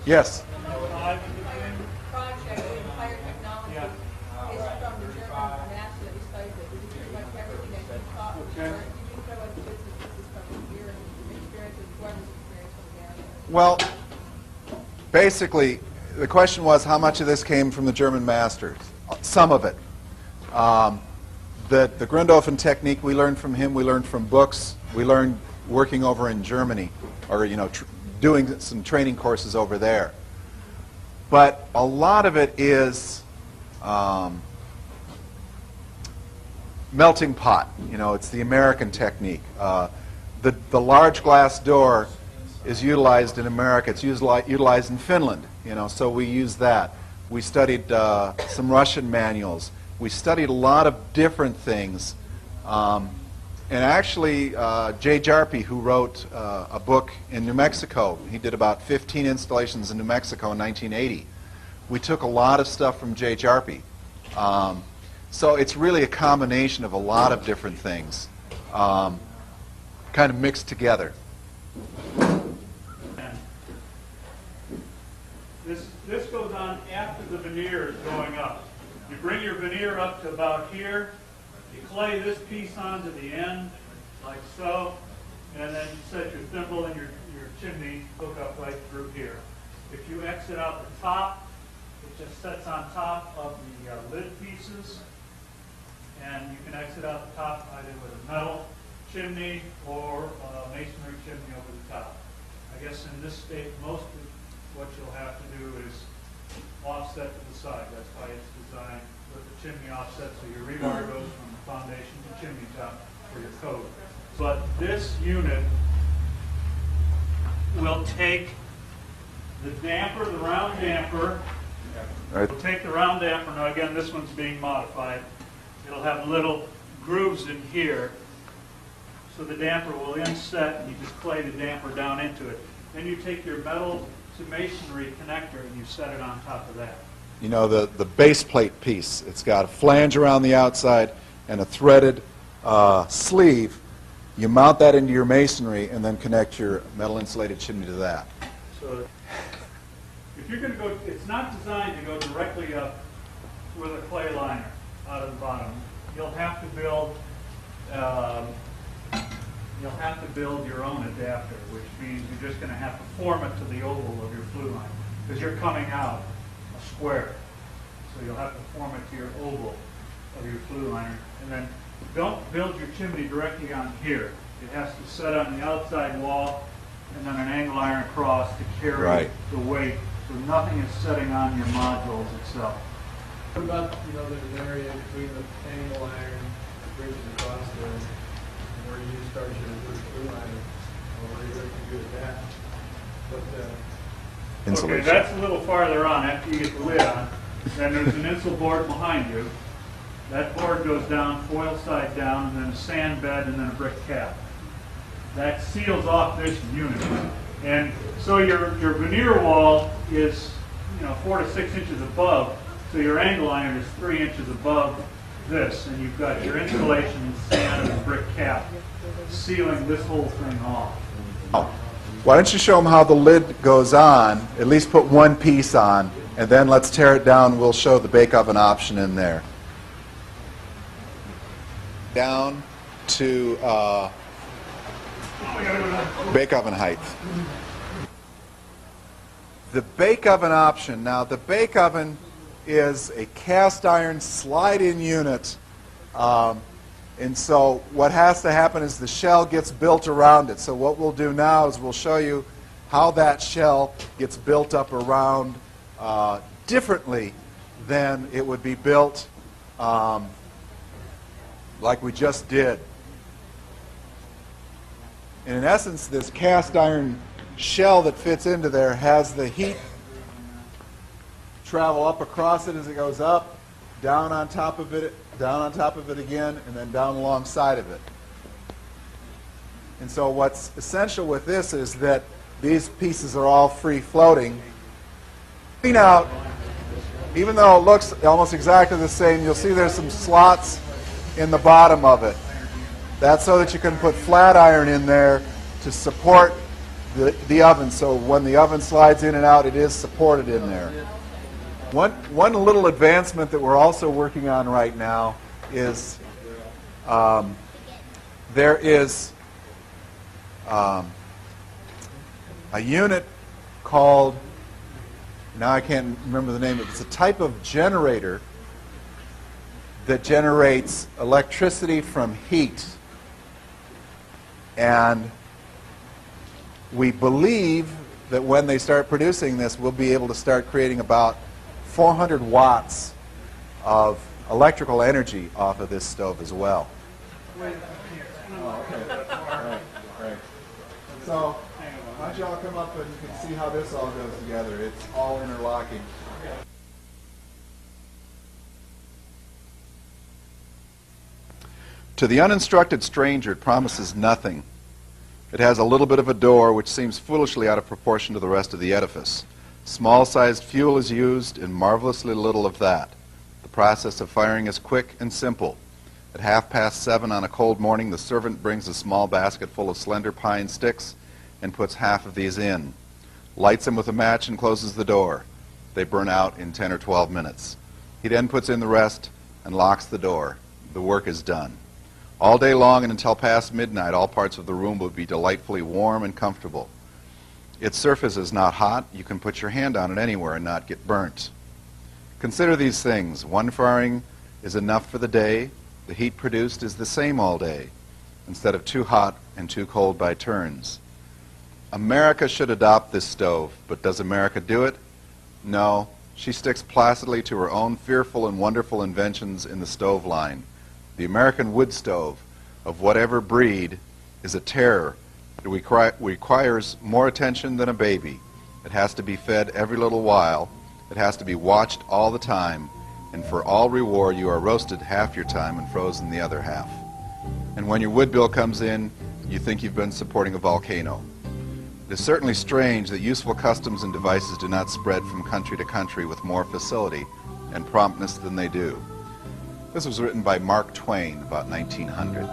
Yes. Project in fire technology is from the German master that we studied with. We did pretty much everything that you thought was Okay. you didn't know what this is from here and experience with Gordon's experience from there. Well, basically, the question was how much of this came from the German masters. Some of it. The Grundhofen technique we learned from him. We learned from books. We learned working over in Germany, or doing some training courses over there. But a lot of it is melting pot. It's the American technique. The large glass door is utilized in America. It's utilized in Finland. So we use that. We studied some Russian manuals. We studied a lot of different things. And actually, Jay Jarpy, who wrote a book in New Mexico, he did about 15 installations in New Mexico in 1980. We took a lot of stuff from Jay Jarpy. So it's really a combination of a lot of different things, kind of mixed together. This goes on after the veneer is going up. You bring your veneer up to about here. You clay this piece onto the end, like so, and then you set your thimble and your chimney hook up right through here. If you exit out the top, it just sets on top of the lid pieces, and you can exit out the top either with a metal chimney or a masonry chimney over the top. I guess in this state, most of what you'll have to do is offset to the side. That's why it's designed with the chimney offset, so your rebar goes from the foundation to chimney top for your coat. But this unit will take the damper, the round damper. Right. We'll take the round damper. Now again, this one's being modified. It'll have little grooves in here, so the damper will inset, and you just clay the damper down into it. Then you take your metal to masonry connector and you set it on top of that. The base plate piece. It's got a flange around the outside and a threaded sleeve. You mount that into your masonry and then connect your metal insulated chimney to that. So if you're going to go, it's not designed to go directly up with a clay liner out of the bottom. You'll have to build your own adapter, which means you're just going to have to form it to the oval of your flue line, because you're coming out a square. So you'll have to form it to your oval of your flue liner. And then don't build your chimney directly on here. It has to set on the outside wall and then an angle iron across to carry the weight. So nothing is setting on your modules itself. What about, there's an area between the angle iron bridges across there where you start your flue line, or where you can do that. But, Insulation. Okay, that's a little farther on after you get the lid on. Then there's an insul board behind you. That board goes down, foil side down, and then a sand bed, and then a brick cap. That seals off this unit. And so your veneer wall is 4 to 6 inches above, so your angle iron is 3 inches above this, and you've got your insulation and sand and brick cap sealing this whole thing off. Why don't you show them how the lid goes on, at least put one piece on, and then let's tear it down. We'll show the bake oven option in there. Down to bake oven height. The bake oven option. Now the bake oven is a cast iron slide-in unit. And so what has to happen is the shell gets built around it. So what we'll do now is we'll show you how that shell gets built up around differently than it would be built like we just did. And in essence, this cast iron shell that fits into there has the heat travel up across it as it goes up, down on top of it, down on top of it again, and then down alongside of it. And so what's essential with this is that these pieces are all free floating. Clean out, even though it looks almost exactly the same, you'll see there's some slots in the bottom of it. That's so that you can put flat iron in there to support the oven, so when the oven slides in and out, it is supported in there. One little advancement that we're also working on right now is there is a unit called, now I can't remember the name of it, it's a type of generator that generates electricity from heat. And we believe that when they start producing this, we'll be able to start creating about 400 watts of electrical energy off of this stove as well. So, why don't y'all come up and you can see how this all goes together. It's all interlocking. To the uninstructed stranger, it promises nothing. It has a little bit of a door which seems foolishly out of proportion to the rest of the edifice. Small-sized fuel is used and marvelously little of that. The process of firing is quick and simple. At 7:30 on a cold morning, the servant brings a small basket full of slender pine sticks and puts half of these in, lights them with a match and closes the door. They burn out in 10 or 12 minutes. He then puts in the rest and locks the door. The work is done. All day long and until past midnight, all parts of the room will be delightfully warm and comfortable. Its surface is not hot. You can put your hand on it anywhere and not get burnt. Consider these things. One firing is enough for the day. The heat produced is the same all day, instead of too hot and too cold by turns. America should adopt this stove, but does America do it? No. She sticks placidly to her own fearful and wonderful inventions in the stove line. The American wood stove, of whatever breed, is a terror. It requires more attention than a baby. It has to be fed every little while. It has to be watched all the time. And for all reward, you are roasted half your time and frozen the other half. And when your wood bill comes in, you think you've been supporting a volcano. It is certainly strange that useful customs and devices do not spread from country to country with more facility and promptness than they do. This was written by Mark Twain about 1900.